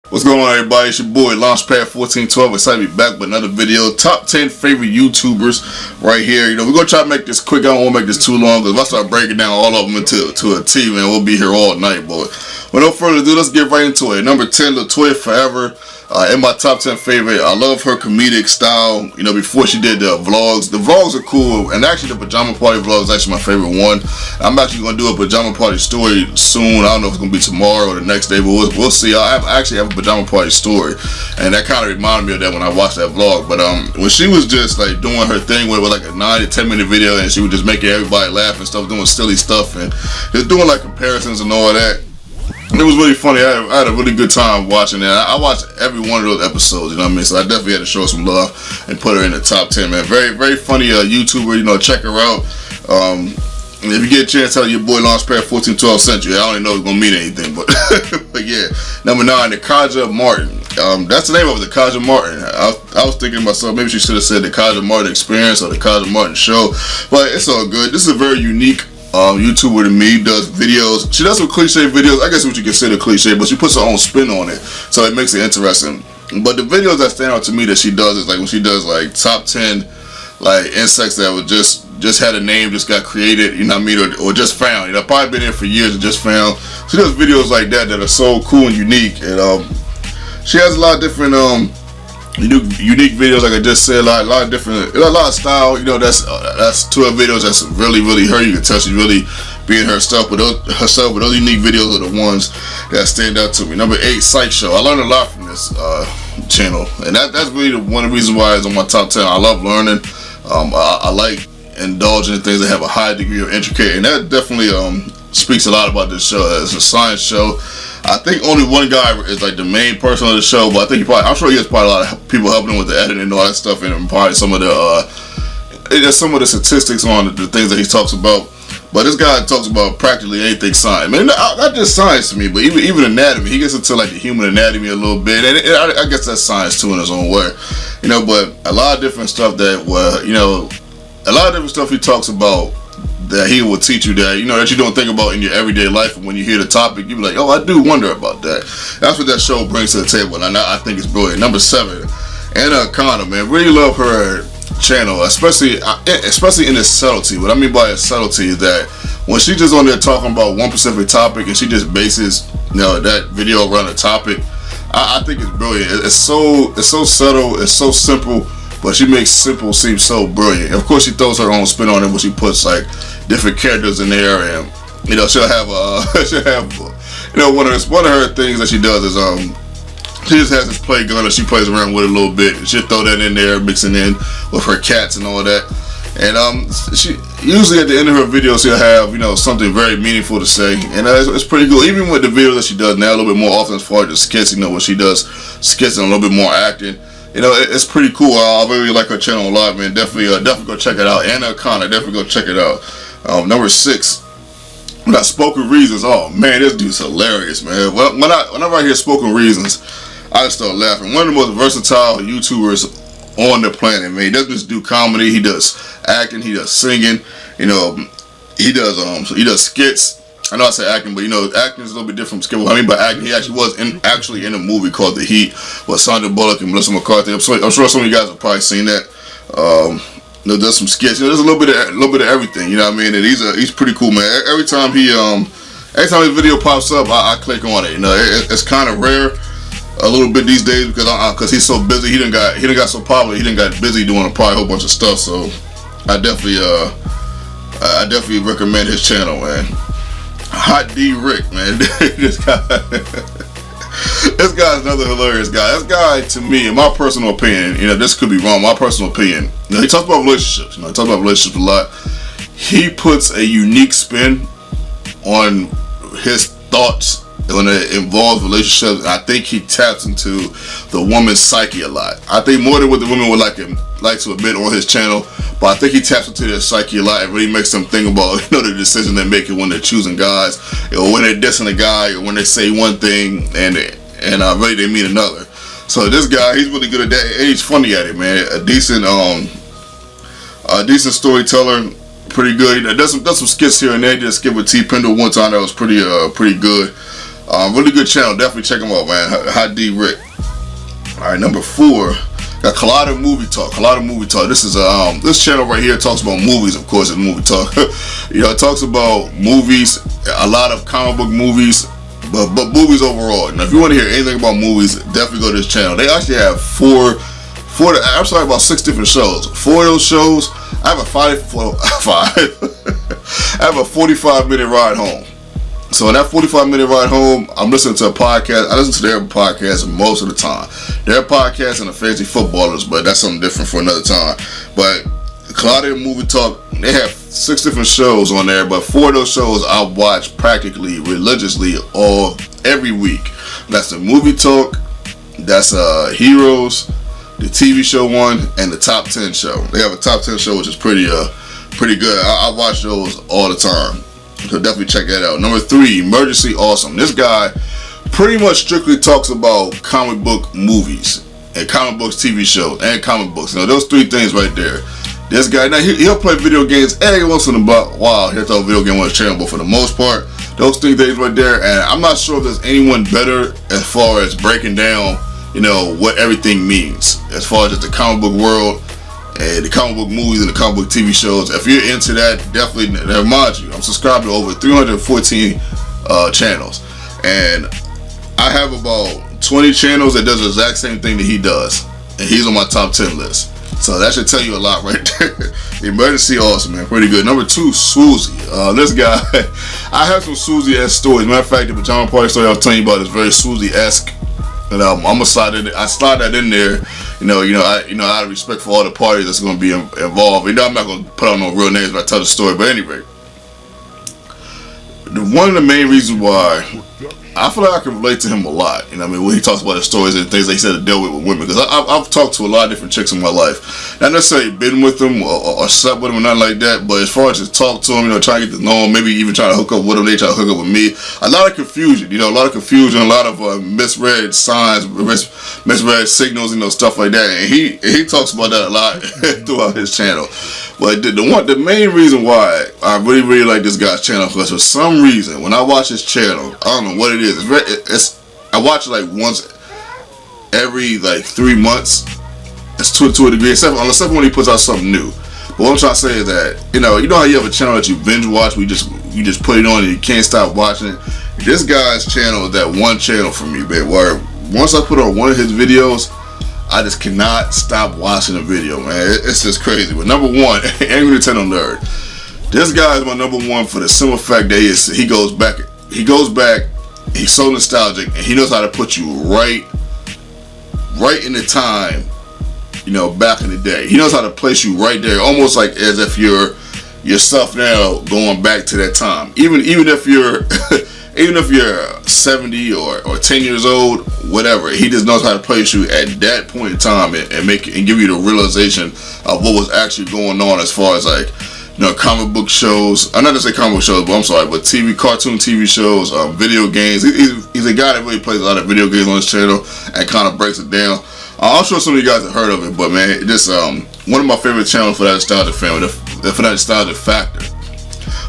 What's going on, everybody? It's your boy Launchpad1412. Excited to be back with another video. Top 10 favorite YouTubers right here. We're gonna try to make this quick. I don't want to make this too long, because if I start breaking down all of them into a T, man, we'll be here all night, boy. With no further ado, let's get right into it. Number 10, Latoya Forever. In my top 10 favorite. I love her comedic style. Before she did the vlogs. The vlogs are cool, and actually the pajama party vlog is actually my favorite one. I'm actually going to do a pajama party story soon. I don't know if it's going to be tomorrow or the next day, but we'll see. I actually have a pajama party story, and that kind of reminded me of that when I watched that vlog. But when she was just like doing her thing with like a 9 to 10 minute video, and she was just making everybody laugh and stuff, doing silly stuff and just doing like comparisons and all that. It was really funny. I had a really good time watching it. I watched every one of those episodes, you know what I mean? So I definitely had to show some love and put her in the top 10, man. Very, very funny YouTuber, check her out. If you get a chance, tell your boy Launchpad1412 sent you. I don't even know if it's going to mean anything, but but yeah. Number 9, Nakaja Martin. That's the name of it, Nakaja Martin. I was thinking to myself, maybe she should have said the Nakaja Martin Experience or the Nakaja Martin Show, but it's all good. This is a very unique YouTuber to me. Does videos. She does some cliche videos. I guess what you consider cliche, but she puts her own spin on it, so it makes it interesting. But the videos that stand out to me that she does is like when she does like top 10 like insects that would just had a name, just got created, you know what I mean, or just found. Probably been there for years and just found. She does videos like that are so cool and unique, and she has a lot of different unique videos, like I just said, a lot of different, a lot of style. That's 12 videos that's really her. You can tell she's really being herself, but those unique videos are the ones that stand out to me. Number 8, Psych Show. I learned a lot from this channel, and that's really one of the reasons why it's on my top 10. I love learning. I like indulging in things that have a high degree of intricate, and that definitely speaks a lot about this show. It's a science show. I think only one guy is like the main person of the show, but I think I'm sure he has probably a lot of people helping him with the editing and all that stuff, and probably some of the statistics on the things that he talks about. But this guy talks about practically anything science. I mean, not just science to me, but even anatomy. He gets into like the human anatomy a little bit, and I guess that's science too in his own way. But a lot of different stuff that a lot of different stuff he talks about that he will teach you that that you don't think about in your everyday life, and when you hear the topic, you be like, oh, I do wonder about that. That's what that show brings to the table, and I think it's brilliant. Number 7, Anna Akana, man, really love her channel, especially in its subtlety. What I mean by its subtlety is that when she's just on there talking about one specific topic, and she just bases that video around a topic, I think it's brilliant. It's so subtle, it's so simple, but she makes simple seem so brilliant. Of course, she throws her own spin on it when she puts like different characters in there, and she'll have one of her things that she does is she just has this play gun that she plays around with a little bit, and she'll throw that in there, mixing in with her cats and all that. And she usually at the end of her videos she'll have something very meaningful to say, and it's pretty cool. Even with the videos that she does now a little bit more often as far as the skits, when she does skits and a little bit more acting. It's pretty cool. I really like her channel a lot, man. Definitely go check it out. Anna Akana, definitely go check it out. Number 6, we got Spoken Reasons. Oh man, this dude's hilarious, man. Whenever I hear Spoken Reasons, I just start laughing. One of the most versatile YouTubers on the planet, man. He doesn't just do comedy. He does acting. He does singing. He does skits. I know I said acting, but acting is a little bit different from skit. I mean by acting, he actually was in a movie called The Heat with Sandra Bullock and Melissa McCarthy. I'm sure some of you guys have probably seen that. Does some skits. There's a little bit of everything. You know what I mean? And he's pretty cool, man. Every time his video pops up, I click on it. It's kind of rare a little bit these days because he's so busy. He done got so popular. He done got busy doing probably a whole bunch of stuff. So I definitely recommend his channel, man. Hot D Rick, man. This guy's another hilarious guy. This guy, to me, in my personal opinion, this could be wrong, my personal opinion, he talks about relationships. He talks about relationships a lot. He puts a unique spin on his thoughts when it involves relationships. I think he taps into the woman's psyche a lot. I think more than what the women would like to admit on his channel, but I think he taps into their psyche a lot and really makes them think about the decision they're making when they're choosing guys, or when they're dissing a guy, or when they say one thing and really they mean another. So this guy, he's really good at that, and he's funny at it, man. A decent storyteller, pretty good. He does some skits here and there. He did a skit with T. Pendle one time that was pretty good. Really good channel. Definitely check him out, man. Hot D Rick. All right, number 4. Got Collider Movie Talk. Collider Movie Talk. This is this channel right here talks about movies. Of course, it's movie talk. You know, it talks about movies, a lot of comic book movies, but movies overall. Now, if you want to hear anything about movies, definitely go to this channel. They actually have about 6 different shows. 4 of those shows, I have a 45-minute ride home. So in that 45-minute ride home, I'm listening to a podcast. I listen to their podcast most of the time. Their podcast and the Fantasy Footballers, but that's something different for another time. But Collider Movie Talk, they have 6 different shows on there, but 4 of those shows I watch practically religiously every week. That's the Movie Talk, that's Heroes, the TV show one, and the Top 10 show. They have a Top 10 show which is pretty good. I watch those all the time. So definitely check that out. Number 3, Emergency Awesome. This guy pretty much strictly talks about comic book movies and comic books, TV shows, and comic books. You know, those 3 things right there. This guy, now he'll play video games every once in a while. He'll throw a video game on his channel, but for the most part, those 3 things right there. And I'm not sure if there's anyone better as far as breaking down, you know, what everything means as far as just the comic book world. And the comic book movies and the comic book TV shows. If you're into that, definitely, remind you, I'm subscribed to over 314 channels. And I have about 20 channels that does the exact same thing that he does. And he's on my top 10 list. So that should tell you a lot right there. Emergency Awesome, man. Pretty good. Number 2, Swoozie. This guy, I have some Swoozie-esque stories. Matter of fact, the pajama party story I was telling you about is very Swoozie-esque. And I'm gonna slide that in there. You know, out of respect for all the parties that's gonna be involved. You know, I'm not gonna put out no real names when I tell the story. But anyway, one of the main reasons why I feel like I can relate to him a lot. You know what I mean? When he talks about his stories and things that he said to deal with women. Because I've talked to a lot of different chicks in my life. Not necessarily been with them or slept with them or nothing like that. But as far as just talk to them, you know, try to get to know them, maybe even try to hook up with them, they try to hook up with me. A lot of confusion, you know, a lot of misread signs, misread signals, you know, stuff like that. And he talks about that a lot throughout his channel. But the main reason why I really like this guy's channel, because for some reason when I watch his channel, I don't know what it is. I watch it like once every 3 months. It's to a degree, except when he puts out something new. But what I'm trying to say is that you know how you have a channel that you binge watch, you just put it on and you can't stop watching it. This guy's channel is that one channel for me, man. Where once I put on one of his videos, I just cannot stop watching the video, man. It's just crazy. But number 1, Angry Nintendo Nerd. This guy is my number 1 for the simple fact that he goes back. He's so nostalgic, and he knows how to put you right in the time, you know, back in the day. He knows how to place you right there, almost like as if you're yourself now going back to that time. Even if you're even if you're 70 or 10 years old, whatever, he just knows how to place you at that point in time and give you the realization of what was actually going on as far as like, you know, comic book shows. I'm not to say comic book shows, but I'm sorry, but cartoon TV shows, video games. He's a guy that really plays a lot of video games on his channel and kind of breaks it down. I'm sure some of you guys have heard of it, but man, this one of my favorite channels for that nostalgia family, for that nostalgia factor.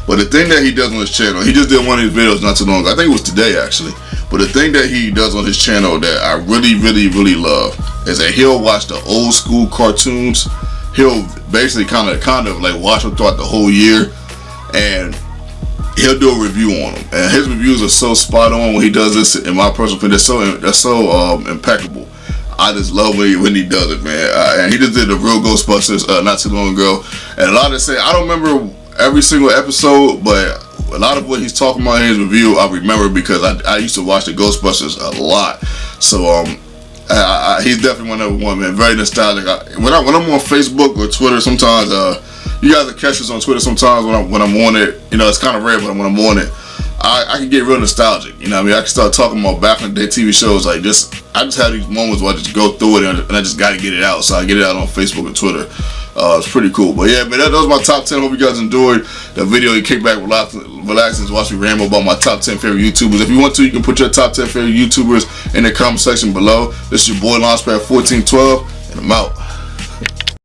But the thing that he does on his channel, he just did one of his videos not too long ago. I think it was today actually. But the thing that he does on his channel that I really love is that he'll watch the old school cartoons. He'll basically kind of like watch them throughout the whole year, and he'll do a review on them. And his reviews are so spot on when he does this. In my personal opinion, they're so impeccable. I just love when he does it, man. And he just did the real Ghostbusters not too long ago. And a lot of I don't remember every single episode, but a lot of what he's talking about in his review, I remember because I used to watch the Ghostbusters a lot. So he's definitely my number 1, man. Very nostalgic. When I'm on Facebook or Twitter, sometimes you guys will catch us on Twitter. Sometimes when I'm on it, you know, it's kind of rare, but when I'm on it, I can get real nostalgic. You know what I mean? I can start talking about back in the day TV shows. Like I just have these moments where I just go through it and I just got to get it out. So I get it out on Facebook and Twitter. It's pretty cool. But yeah, man, that was my top 10. Hope you guys enjoyed the video. You kick back, relax, and watch me ramble about my top 10 favorite YouTubers. If you want to, you can put your top 10 favorite YouTubers in the comment section below. This is your boy Launchpad 1412, and I'm out.